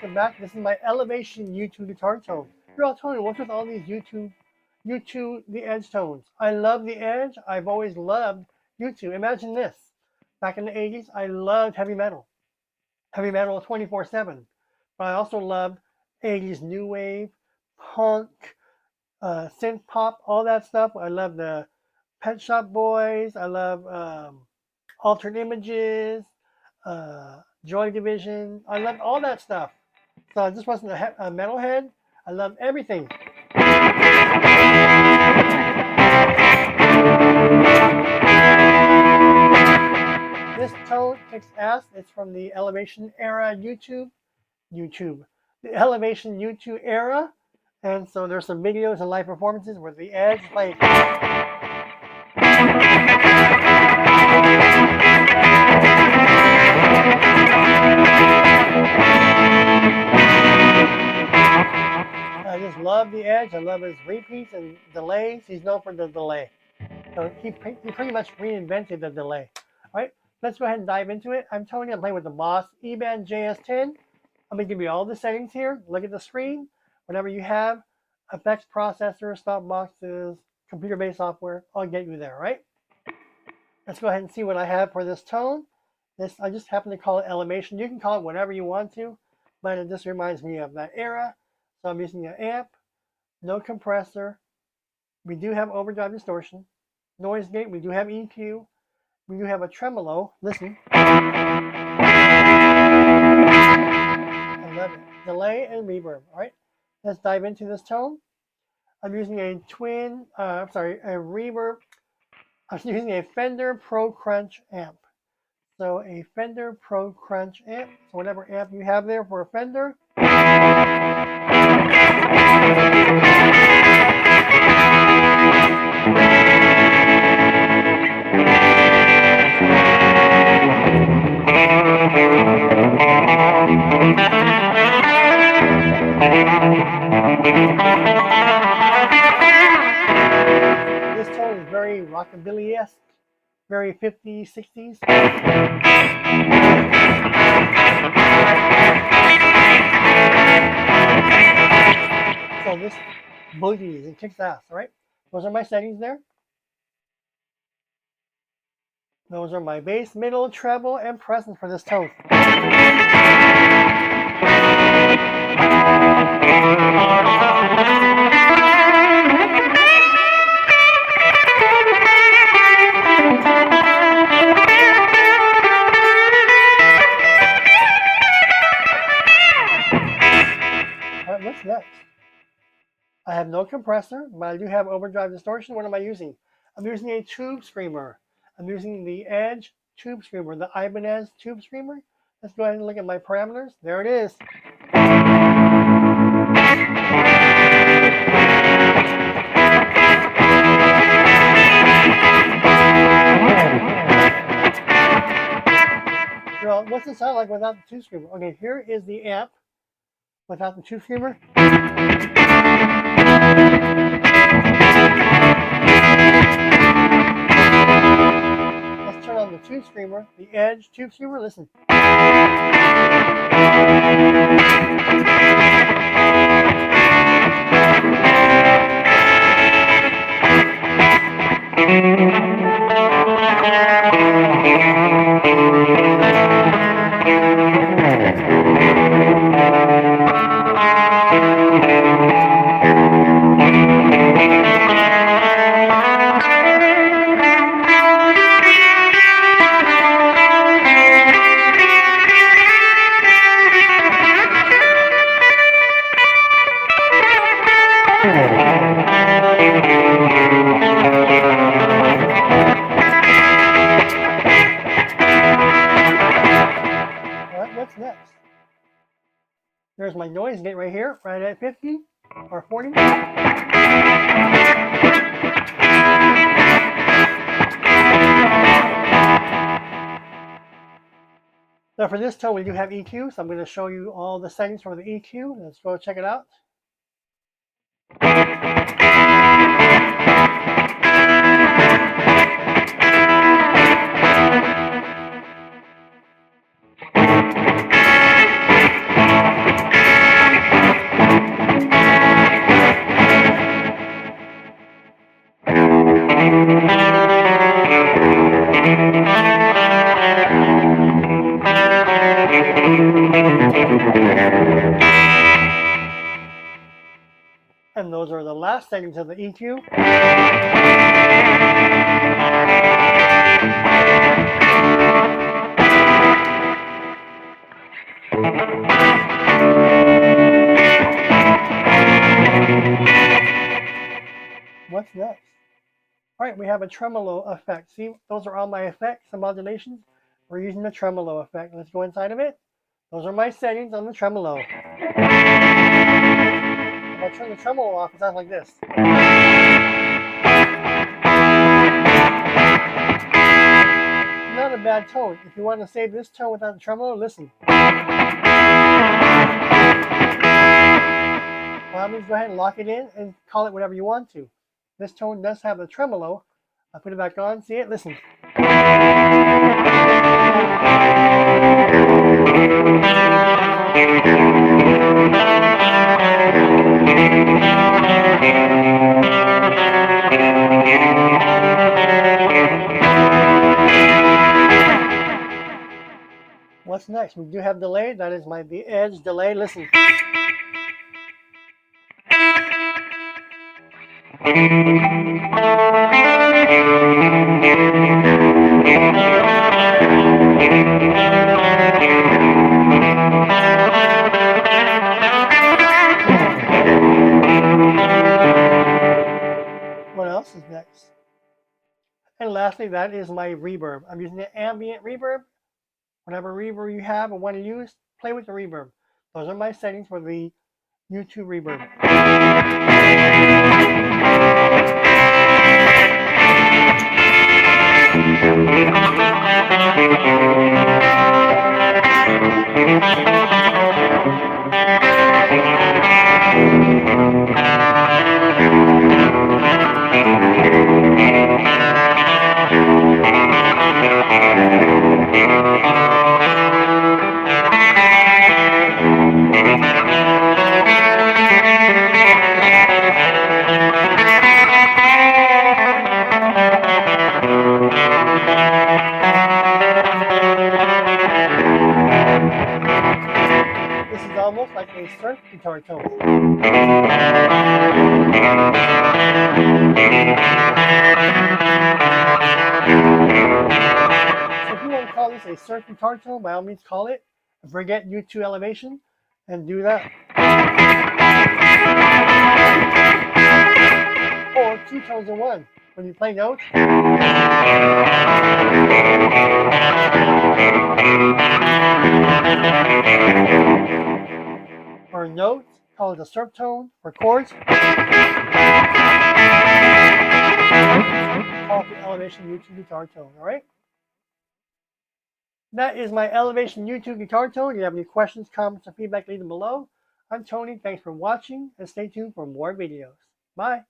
welcome back. This is my Elevation U2 guitar tone. You're all Tony, what's with all these U2, the edge tones? I love the edge. I've always loved U2. Imagine this. Back in the 80s, I loved heavy metal. Heavy metal 24/7. But I also loved 80s new wave, punk, synth pop, all that stuff. I love the Pet Shop Boys. I love Altered Images, Joy Division. I loved all that stuff. So I just wasn't a metalhead. I love everything. This tone kicks ass. It's from the Elevation era YouTube. The Elevation U2 era. And so there's some videos and live performances where the edge plays. I just love the edge. I love his repeats and delays. He's known for the delay. So he pretty much reinvented the delay. All right, let's go ahead and dive into it. I'm telling you, I'm playing with the Boss eBand JS-10. I'm going to give you all the settings here. Look at the screen. Whatever you have, effects processor, stop boxes, computer-based software, I'll get you there, right? Let's go ahead and see what I have for this tone. I just happen to call it Elevation. You can call it whatever you want to, but it just reminds me of that era. So I'm using an amp, no compressor. We do have overdrive distortion. Noise gate, we do have EQ. We do have a tremolo. Listen. I love it. Delay and reverb. All right, let's dive into this tone. I'm using a reverb. I'm using a Fender Pro Crunch amp. So a Fender Pro Crunch amp. So whatever amp you have there for a Fender. This tone is very rockabilly-esque, very 50s, 60s. So this boogies and kicks ass, all right? Those are my settings there. Those are my bass, middle, treble, and presence for this tone. All right, what's next? I have no compressor, but I do have overdrive distortion. What am I using? I'm using a tube screamer. I'm using the Edge tube screamer, the Ibanez tube screamer. Let's go ahead and look at my parameters. There it is. Well, what's it sound like without the tube screamer? Okay, here is the amp without the tube screamer. Let's turn on the tube screamer, the Edge tube screamer. Listen. What's next? There's my noise gate right here, right at 50 or 40. Now for this tone, we do have EQ, so I'm going to show you all the settings for the EQ. Let's go check it out. And those are the last settings of the EQ. What's next? All right, we have a tremolo effect. See, those are all my effects and modulations. We're using the tremolo effect. Let's go inside of it. Those are my settings on the tremolo. If I turn the tremolo off, it sounds like this. Not a bad tone. If you want to save this tone without the tremolo, listen. Well, means go ahead and lock it in and call it whatever you want to. This tone does have a tremolo. I'll put it back on. See it? Listen. What's next? We do have delay. That is the edge delay. Listen. What else is next? And lastly, that is my reverb. I'm using the ambient reverb. Whatever reverb you have or want to use, play with the reverb. Those are my settings for the YouTube reverb. This is almost like a surf guitar tone. So if you want to call this a surf guitar tone, by all means call it. Forget U2 elevation and do that. Or two tones in one. When you play notes, or notes, call it a surf tone, or chords, call it the elevation U2 guitar tone, alright? That is my elevation U2 guitar tone. If you have any questions, comments, or feedback, leave them below. I'm Tony. Thanks for watching, and stay tuned for more videos. Bye.